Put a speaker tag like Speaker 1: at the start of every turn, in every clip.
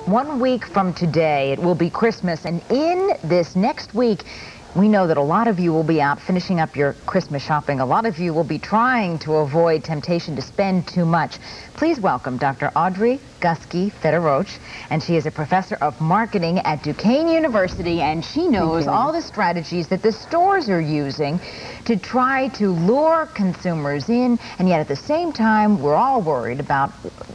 Speaker 1: 1 week from today, it will be Christmas, and in this next week, we know that a lot of you will be out finishing up your Christmas shopping. A lot of you will be trying to avoid temptation to spend too much. Please welcome Dr. Audrey Guskey, and she is a professor of marketing at Duquesne University, and she knows all the strategies that the stores are using to try to lure consumers in, and yet at the same time, we're all worried about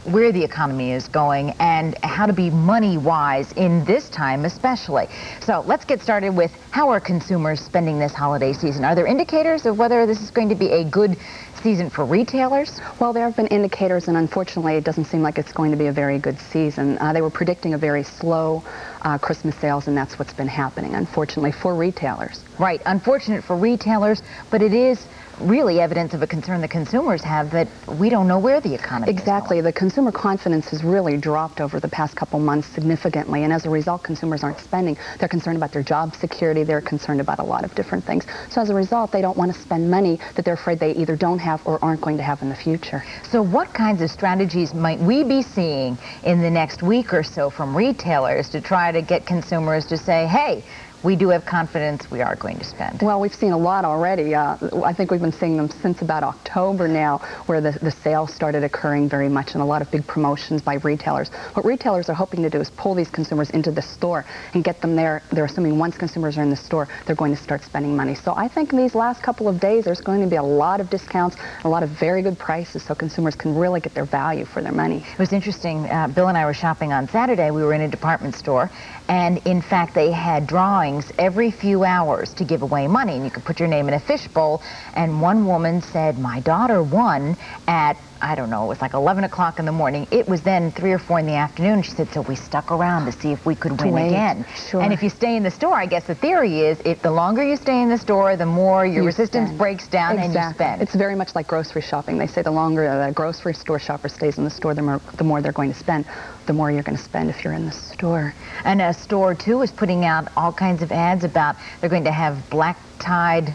Speaker 1: where the economy is going and how to be money-wise in this time especially. So let's get started with how are consumers spending this holiday season? Are there indicators of whether this is going to be a good season for retailers?
Speaker 2: Well, there have been indicators, and unfortunately, it doesn't seem like it's going to be a very good season. They were predicting a very slow Christmas sales, and that's what's been happening, unfortunately, for retailers.
Speaker 1: Right, unfortunate for retailers, but it is really evidence of a concern the consumers have that we don't know where the economy is
Speaker 2: Exactly.
Speaker 1: going.
Speaker 2: The consumer confidence has really dropped over the past couple months significantly, and as a result, consumers aren't spending. They're concerned about their job security. They're concerned about a lot of different things. So as a result, they don't want to spend money that they're afraid they either don't have or aren't going to have in the future.
Speaker 1: So what kinds of strategies might we be seeing in the next week or so from retailers to try to get consumers to say, hey, we do have confidence, we are going to spend?
Speaker 2: Well, we've seen a lot already. I think we've been seeing them since about October now, where the sales started occurring very much, and a lot of big promotions by retailers. What retailers are hoping to do is pull these consumers into the store and get them there. They're assuming once consumers are in the store, they're going to start spending money. So I think in these last couple of days, there's going to be a lot of discounts, a lot of very good prices, so consumers can really get their value for their money.
Speaker 1: It was interesting. Bill and I were shopping on Saturday. We were in a department store, and in fact, they had drawings every few hours to give away money, and you could put your name in a fishbowl. And one woman said, my daughter won at, I don't know, it was like 11 o'clock in the morning. It was then 3 or 4 in the afternoon. She said, so we stuck around to see if we could win again.
Speaker 2: Sure.
Speaker 1: And if you stay in the store, I guess the theory is, if the longer you stay in the store, the more your resistance breaks down and you spend.
Speaker 2: It's very much like grocery shopping. They say the longer a grocery store shopper stays in the store, the more they're going to spend. The more you're going to spend if you're in the store.
Speaker 1: And a store, too, is putting out all kinds of ads about they're going to have black-tied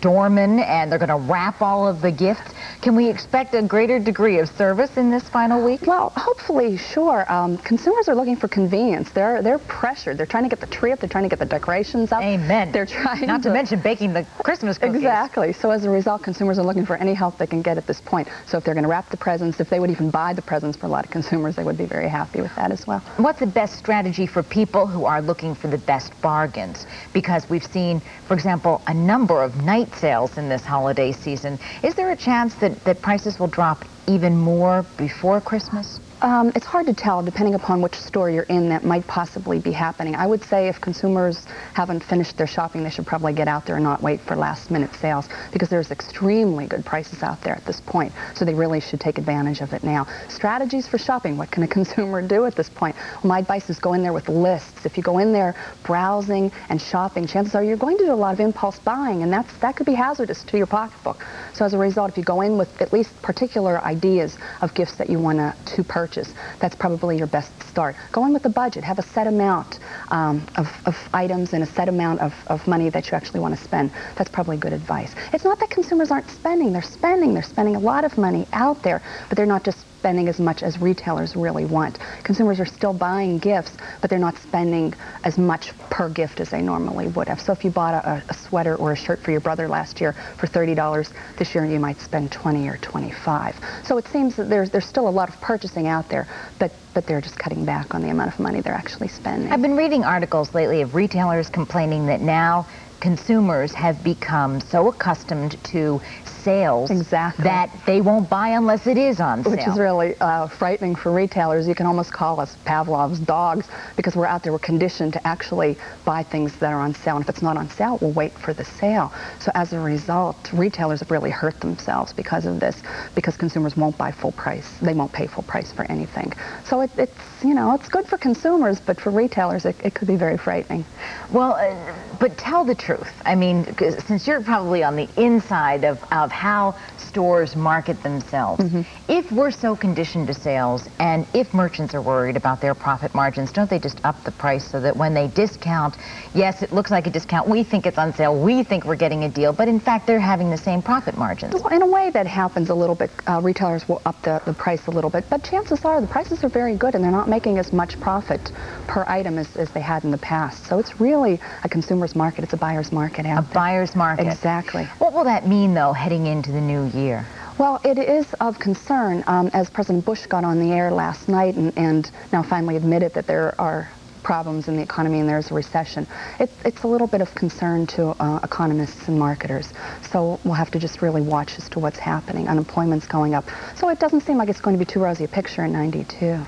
Speaker 1: doormen, and they're going to wrap all of the gifts. Can we expect a greater degree of service in this final week?
Speaker 2: Well, hopefully, sure. Consumers are looking for convenience. They're pressured. They're trying to get the tree up. They're trying to get the decorations up.
Speaker 1: Amen.
Speaker 2: They're trying
Speaker 1: Not to mention baking the Christmas cookies.
Speaker 2: Exactly. So as a result, consumers are looking for any help they can get at this point. So if they're going to wrap the presents, if they would even buy the presents for a lot of consumers, they would be very happy with that as well.
Speaker 1: What's the best strategy for people who are looking for the best bargains? Because we've seen, for example, a number of night sales in this holiday season. Is there a chance that prices will drop even more before Christmas?
Speaker 2: It's hard to tell, depending upon which store you're in, that might possibly be happening. I would say if consumers haven't finished their shopping, they should probably get out there and not wait for last-minute sales, because there's extremely good prices out there at this point, so they really should take advantage of it now. Strategies for shopping. What can a consumer do at this point? Well, my advice is go in there with lists. If you go in there browsing and shopping, chances are you're going to do a lot of impulse buying, and that could be hazardous to your pocketbook. So as a result, if you go in with at least particular ideas of gifts that you want to purchase, that's probably your best start. Go in with a budget. Have a set amount of items and a set amount of money that you actually want to spend. That's probably good advice. It's not that consumers aren't spending. They're spending. They're spending a lot of money out there, but they're not just spending as much as retailers really want. Consumers are still buying gifts, but they're not spending as much per gift as they normally would have. So if you bought a sweater or a shirt for your brother last year for $30, this year you might spend $20 or $25. So it seems that there's still a lot of purchasing out there, but they're just cutting back on the amount of money they're actually spending.
Speaker 1: I've been reading articles lately of retailers complaining that now consumers have become so accustomed to sales that they won't buy unless it is on sale.
Speaker 2: Which is really frightening for retailers. You can almost call us Pavlov's dogs, because we're out there, we're conditioned to actually buy things that are on sale. And if it's not on sale, we'll wait for the sale. So as a result, retailers have really hurt themselves because of this, because consumers won't buy full price. They won't pay full price for anything. So it's, you know, it's good for consumers, but for retailers, it could be very frightening.
Speaker 1: Well, but tell the truth. I mean, since you're probably on the inside of of how stores market themselves. If we're so conditioned to sales, and if merchants are worried about their profit margins, don't they just up the price so that when they discount, yes, it looks like a discount, we think it's on sale, we think we're getting a deal, but in fact they're having the same profit margins?
Speaker 2: Well, in a way that happens a little bit. Retailers will up the price a little bit, but chances are the prices are very good and they're not making as much profit per item as they had in the past. So it's really a consumer's market. It's a buyer's market out there.
Speaker 1: A buyer's market.
Speaker 2: Exactly.
Speaker 1: What will that mean, though, heading into the new year?
Speaker 2: Well, it is of concern, as President Bush got on the air last night and now finally admitted that there are problems in the economy and there's a recession. It's a little bit of concern to economists and marketers. So we'll have to just really watch as to what's happening. Unemployment's going up. So it doesn't seem like it's going to be too rosy a picture in '92.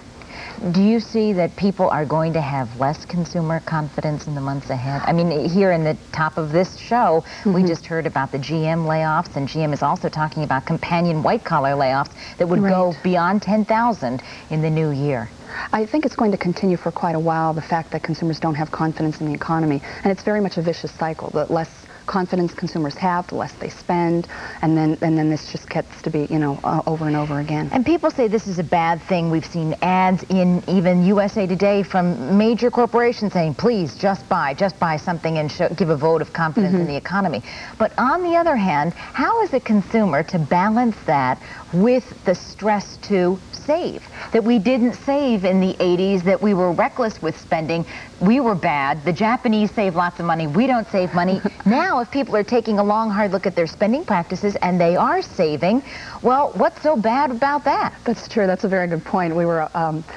Speaker 1: Do you see that people are going to have less consumer confidence in the months ahead? I mean, here in the top of this show, we just heard about the GM layoffs, and GM is also talking about companion white-collar layoffs that would go beyond 10,000 in the new year.
Speaker 2: I think it's going to continue for quite a while, the fact that consumers don't have confidence in the economy. And it's very much a vicious cycle. The less confidence consumers have, the less they spend, and then this just gets to be, you know, over and over again.
Speaker 1: And people say this is a bad thing. We've seen ads in even USA Today from major corporations saying, please, just buy something and give a vote of confidence in the economy. But on the other hand, how is a consumer to balance that with the stress to save? That we didn't save in the 80s, that we were reckless with spending, we were bad, the Japanese save lots of money, we don't save money. Now, if people are taking a long, hard look at their spending practices and they are saving, well, what's so bad about that?
Speaker 2: That's true. That's a very good point. We were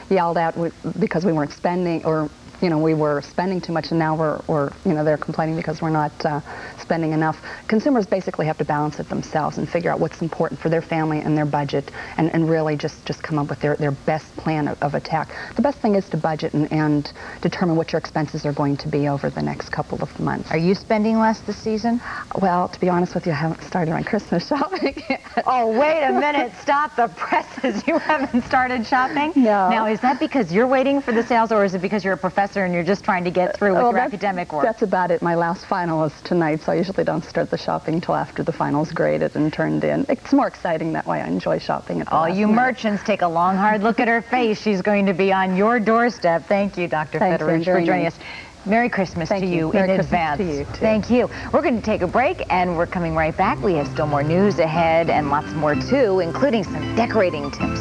Speaker 2: yelled at because we weren't spending, or you know, we were spending too much, and now you know, they're complaining because we're not spending enough. Consumers basically have to balance it themselves and figure out what's important for their family and their budget, and really just come up with their best plan of attack. The best thing is to budget and determine what your expenses are going to be over the next couple of months.
Speaker 1: Are you spending less this season?
Speaker 2: Well, to be honest with you, I haven't started on Christmas shopping yet.
Speaker 1: Oh, wait a minute. Stop the presses. You haven't started shopping?
Speaker 2: No.
Speaker 1: Now, is that because you're waiting for the sales, or is it because you're a professor and you're just trying to get through with your academic work?
Speaker 2: That's about it. My last final is tonight, so I usually don't start the shopping until after the final's graded and turned in. It's more exciting that way. I enjoy shopping at the last minute.
Speaker 1: Merchants, take a long, hard look at her face. She's going to be on your doorstep. Thank you, Dr. Federich, for joining us. Merry Christmas to you in advance.
Speaker 2: Merry Christmas to you, too.
Speaker 1: Thank you. We're going to take a break, and we're coming right back. We have still more news ahead and lots more, too, including some decorating tips.